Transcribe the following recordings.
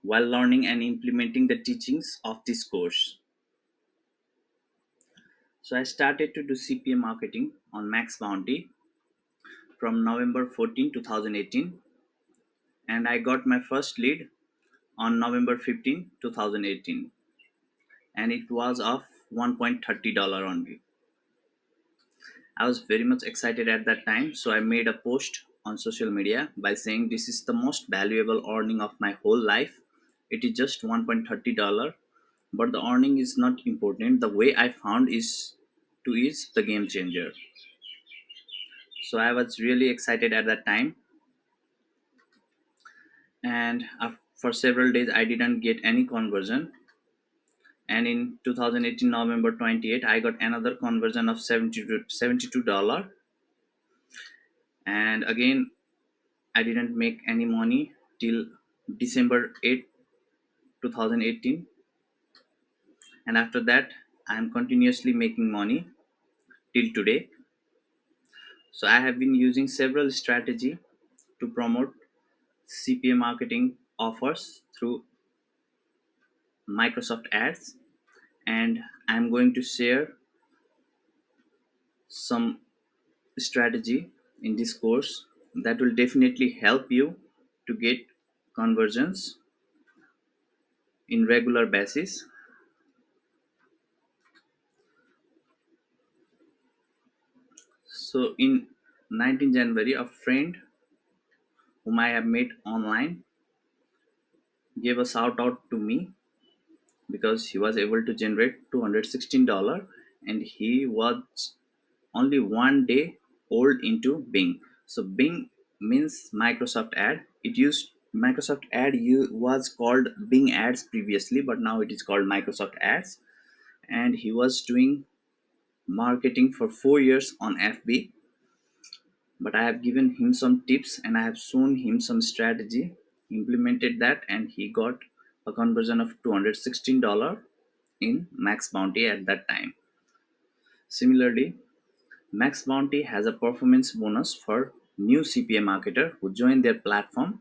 while learning and implementing the teachings of this course. So I started to do CPA marketing on Max Bounty from November 14, 2018, and I got my first lead on November 15, 2018, and it was of $1.30 only. I was very much excited at that time, so I made a post on social media by saying this is the most valuable earning of my whole life. It is just $1.30, but the earning is not important. The way I found is the game changer. So I was really excited at that time, and for several days I didn't get any conversion. And in 2018 November 28, I got another conversion of $72, and again I didn't make any money till December 8, 2018, and after that I am continuously making money till today. So I have been using several strategy to promote CPA marketing offers through Microsoft Ads, and I'm going to share some strategy in this course that will definitely help you to get conversions in regular basis. So in 19 January, a friend whom I have met online gave a shout out to me because he was able to generate $216, and he was only 1 day old into Bing. So Bing means Microsoft Ad. It used Microsoft Ad was called Bing Ads previously, but now it is called Microsoft Ads. And he was doing marketing for 4 years on FB. But I have given him some tips and I have shown him some strategy. He implemented that and he got a conversion of $216 in Max Bounty at that time. Similarly, Max Bounty has a performance bonus for new CPA marketer who join their platform,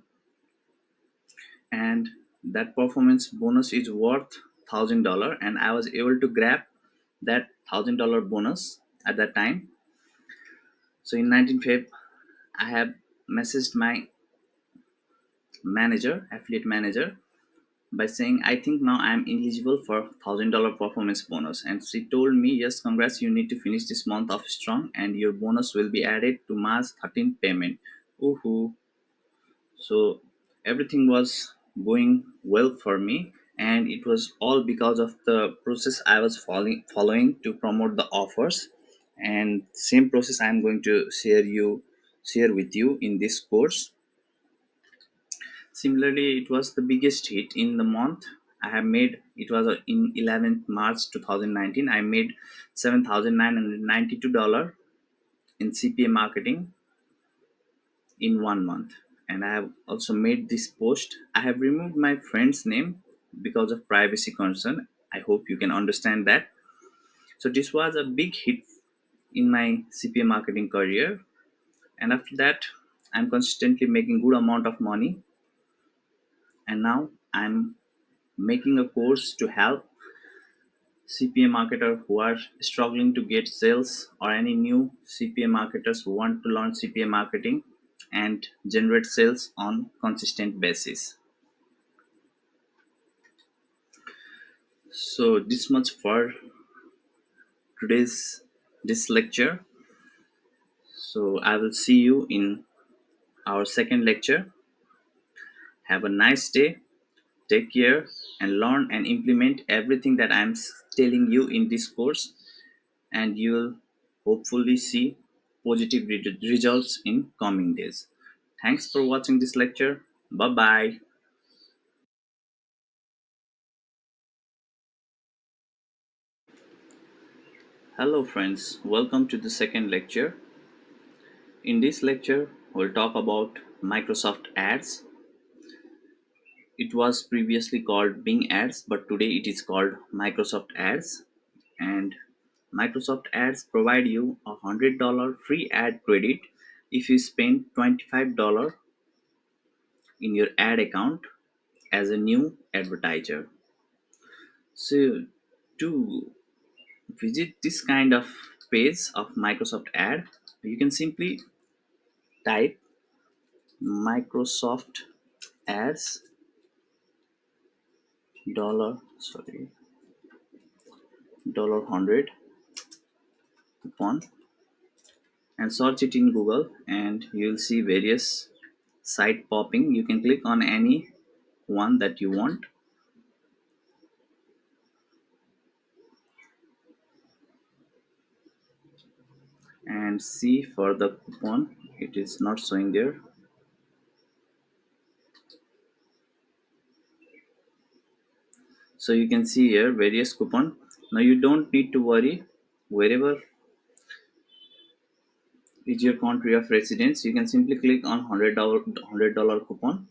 and that performance bonus is worth $1,000, and I was able to grab that $1,000 bonus at that time. So in 19 Feb, I have messaged my affiliate manager, by saying I think now I am eligible for $1,000 performance bonus, and she told me yes, congrats, you need to finish this month off strong and your bonus will be added to March 13th payment. Woohoo! So everything was going well for me, and it was all because of the process I was following to promote the offers, and same process I am going to share with you in this course. Similarly, it was the biggest hit in the month. I have made it was in 11th March 2019. I made $7,992 in CPA marketing in 1 month. And I have also made this post. I have removed my friend's name because of privacy concern. I hope you can understand that. So this was a big hit in my CPA marketing career. And after that, I'm consistently making good amount of money. And now I'm making a course to help CPA marketer who are struggling to get sales, or any new CPA marketers who want to learn CPA marketing and generate sales on consistent basis. So this much for today's this lecture. So I will see you in our second lecture. Have a nice day. Take care and learn and implement everything that I'm telling you in this course, and you'll hopefully see positive results in coming days. Thanks for watching this lecture. Bye bye. Hello, friends. Welcome to the second lecture. In this lecture, we'll talk about Microsoft Ads. It was previously called Bing Ads, but today it is called Microsoft Ads. And Microsoft Ads provide you a $100 free ad credit if you spend $25 in your ad account as a new advertiser. So to visit this kind of page of Microsoft ad, you can simply type Microsoft ads $100 coupon and search it in Google, and you'll see various site popping. You can click on any one that you want and see for the coupon. It is not showing there. So you can see here various coupon. Now you don't need to worry. Wherever is your country of residence, you can simply click on $100 coupon,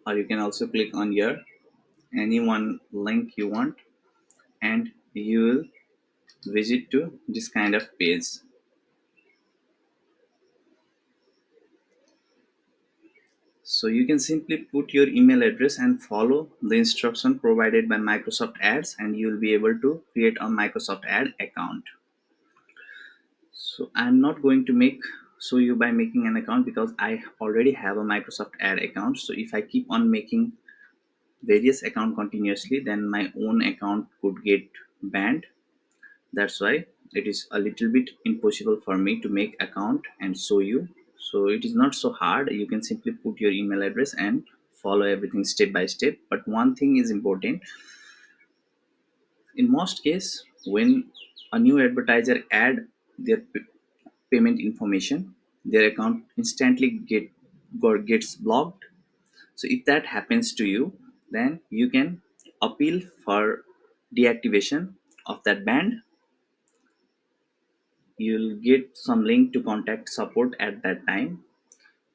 or you can also click on here any one link you want, and you will visit to this kind of page. So you can simply put your email address and follow the instruction provided by Microsoft Ads, and you will be able to create a Microsoft Ad account. So I'm not going to make show you by making an account because I already have a Microsoft Ad account. So if I keep on making various account continuously, then my own account could get banned. That's why it is a little bit impossible for me to make account and show you. So it is not so hard. You can simply put your email address and follow everything step by step. But one thing is important. In most case, when a new advertiser add their payment information, their account instantly gets blocked. So if that happens to you, then you can appeal for deactivation of that band. You'll get some link to contact support at that time.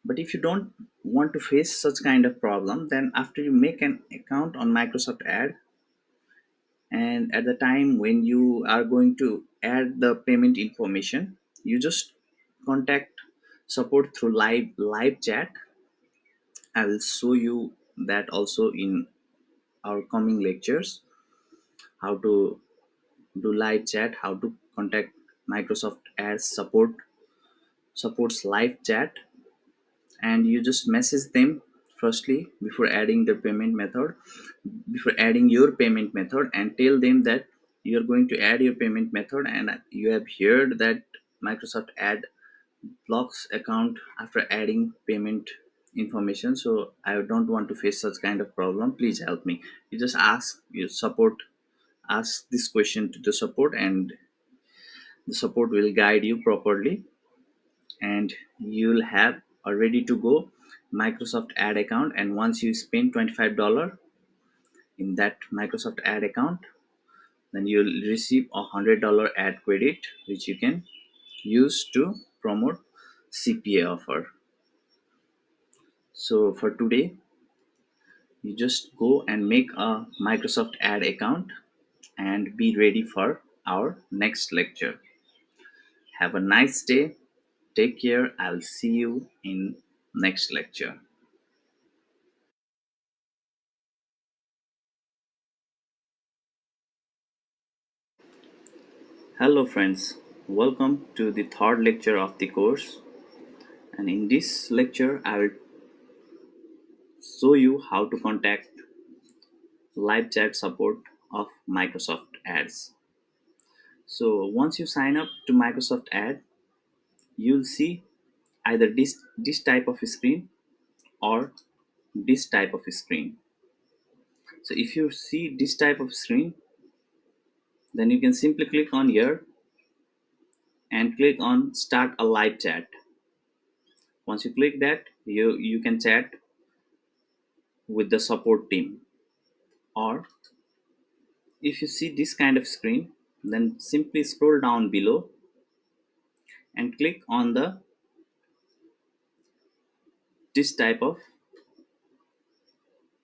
But if you don't want to face such kind of problem, then after you make an account on Microsoft Ad, and at the time when you are going to add the payment information, you just contact support through live chat. I will show you that also in our coming lectures, how to do live chat, how to contact Microsoft Ads supports live chat. And you just message them firstly before adding the payment method, before adding your payment method, and tell them that you're going to add your payment method, and you have heard that Microsoft Ad blocks account after adding payment information. So I don't want to face such kind of problem, please help me. You just ask your support, ask this question to the support, and the support will guide you properly, and you'll have a ready to go Microsoft Ad account. And once you spend $25 in that Microsoft Ad account, then you'll receive $100 ad credit, which you can use to promote CPA offer. So for today, you just go and make a Microsoft Ad account and be ready for our next lecture. Have a nice day. Take care. I'll see you in next lecture. Hello friends. Welcome to the third lecture of the course. And in this lecture, I will show you how to contact live chat support of Microsoft Ads. So once you sign up to Microsoft Ad, you'll see either this type of screen or this type of screen. So if you see this type of screen, then you can simply click on here and click on start a live chat. Once you click that, you can chat with the support team. Or if you see this kind of screen, then simply scroll down below and click on the this type of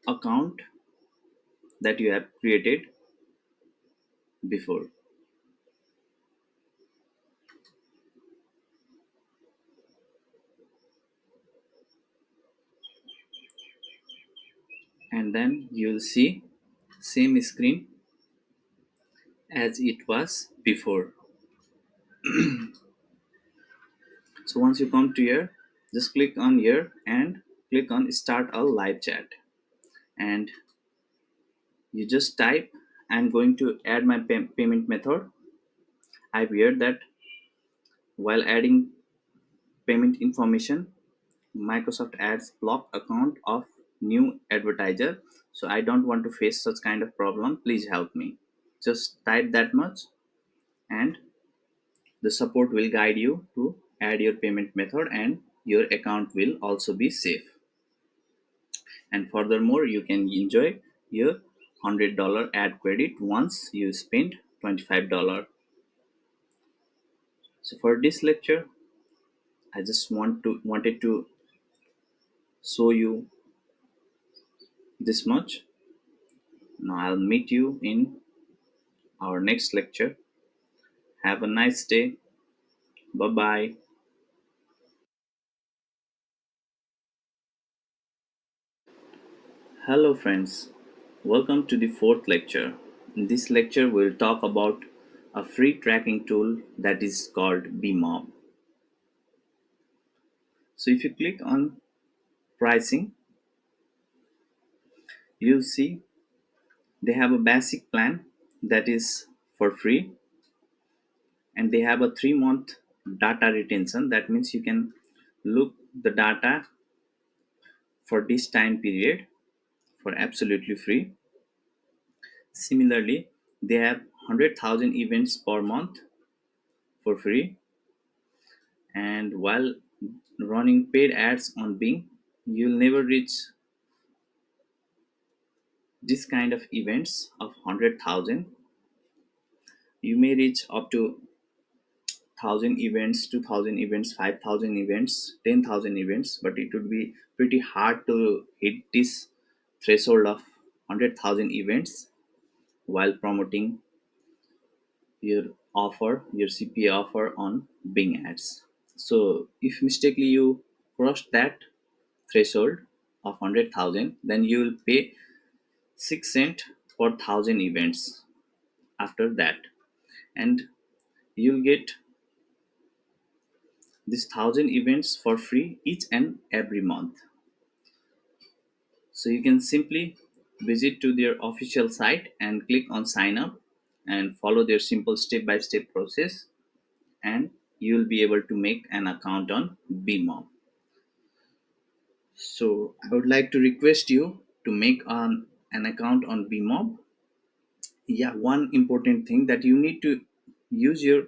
account that you have created before. and then you'll see same screen as it was before. So once you come to here, just click on here and click on start a live chat, and you just type, I'm going to add my payment method. I've heard that while adding payment information, Microsoft adds block account of new advertiser. So I don't want to face such kind of problem. Please help me. Just type that much, and the support will guide you to add your payment method, and your account will also be safe. And furthermore, you can enjoy your $100 ad credit once you spend $25. So for this lecture, I just wanted to show you this much. Now I'll meet you in our next lecture. Have a nice day. Bye bye. Hello friends. Welcome to the fourth lecture. In this lecture, we'll talk about a free tracking tool that is called BMob. So if you click on pricing, you'll see they have a basic plan that is for free, and they have a 3 month data retention. That means you can look the data for this time period for absolutely free. Similarly, they have 100,000 events per month for free, and while running paid ads on Bing, you'll never reach this kind of events of 100,000. You may reach up to 1,000 events, 2,000 events, 5,000 events, 10,000 events, but it would be pretty hard to hit this threshold of 100,000 events while promoting your offer, your CPA offer on Bing ads. So if mistakenly you cross that threshold of 100,000, then you will pay 6 cent per 1,000 events after that, and you'll get this 1,000 events for free each and every month. So you can simply visit to their official site and click on sign up and follow their simple step by step process, and you'll be able to make an account on BMob. So I would like to request you to make an account on BMob. Yeah, one important thing that you need to use your